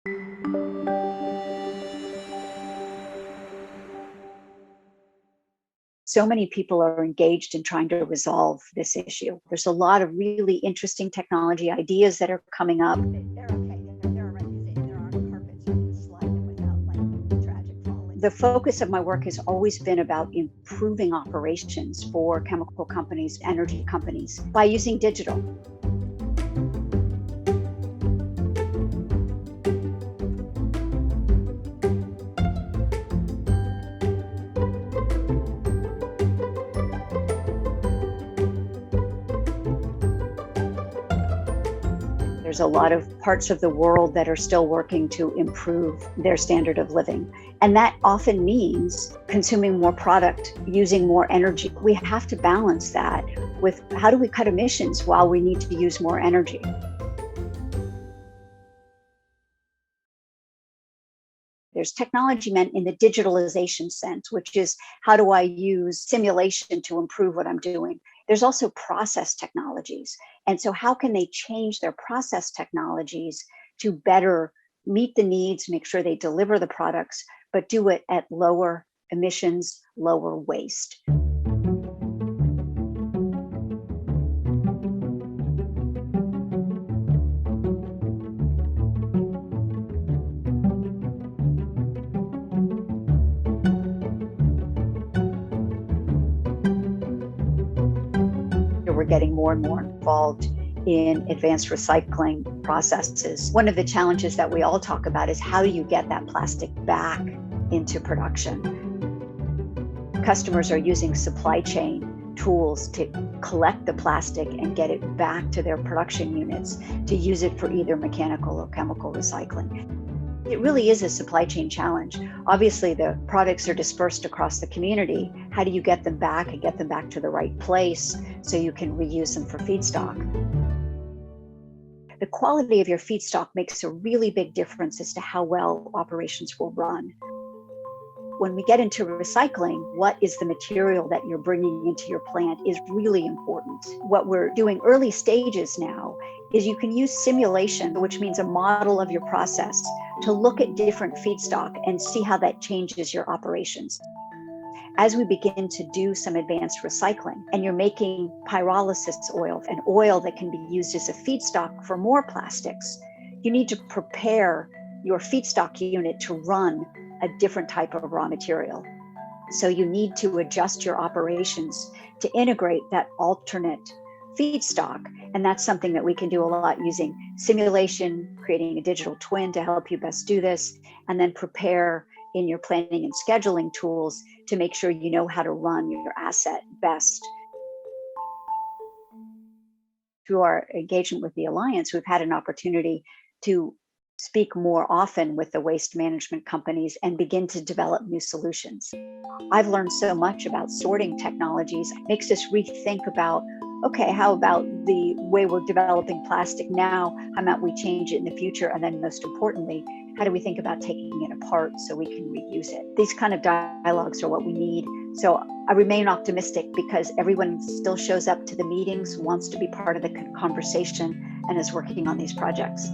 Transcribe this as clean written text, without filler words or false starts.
So many people are engaged in trying to resolve this issue. There's a lot of really interesting technology ideas that are coming up. They're okay. They're all right. There aren't carpets. You can slide them without like tragic falling. The focus of my work has always been about improving operations for chemical companies, energy companies, by using digital. There's a lot of parts of the world that are still working to improve their standard of living. And that often means consuming more product, using more energy. We have to balance that with how do we cut emissions while we need to use more energy. There's technology meant in the digitalization sense, which is how do I use simulation to improve what I'm doing? There's also process technologies. And so, how can they change their process technologies to better meet the needs, make sure they deliver the products, but do it at lower emissions, lower waste? We're getting more and more involved in advanced recycling processes. One of the challenges that we all talk about is how do you get that plastic back into production? Customers are using supply chain tools to collect the plastic and get it back to their production units to use it for either mechanical or chemical recycling. It really is a supply chain challenge. Obviously, the products are dispersed across the community. How do you get them back and get them back to the right place so you can reuse them for feedstock? The quality of your feedstock makes a really big difference as to how well operations will run. When we get into recycling, what is the material that you're bringing into your plant is really important. What we're doing early stages now is you can use simulation, which means a model of your process, to look at different feedstock and see how that changes your operations. As we begin to do some advanced recycling and you're making pyrolysis oil, an oil that can be used as a feedstock for more plastics, you need to prepare your feedstock unit to run a different type of raw material. So you need to adjust your operations to integrate that alternate feedstock. And that's something that we can do a lot using simulation, creating a digital twin to help you best do this, and then prepare in your planning and scheduling tools to make sure you know how to run your asset best. Through our engagement with the Alliance, we've had an opportunity to speak more often with the waste management companies and begin to develop new solutions. I've learned so much about sorting technologies. It makes us rethink about, okay, how about the way we're developing plastic now? How might we change it in the future? And then most importantly, how do we think about taking it apart so we can reuse it? These kind of dialogues are what we need. So I remain optimistic because everyone still shows up to the meetings, wants to be part of the conversation, and is working on these projects.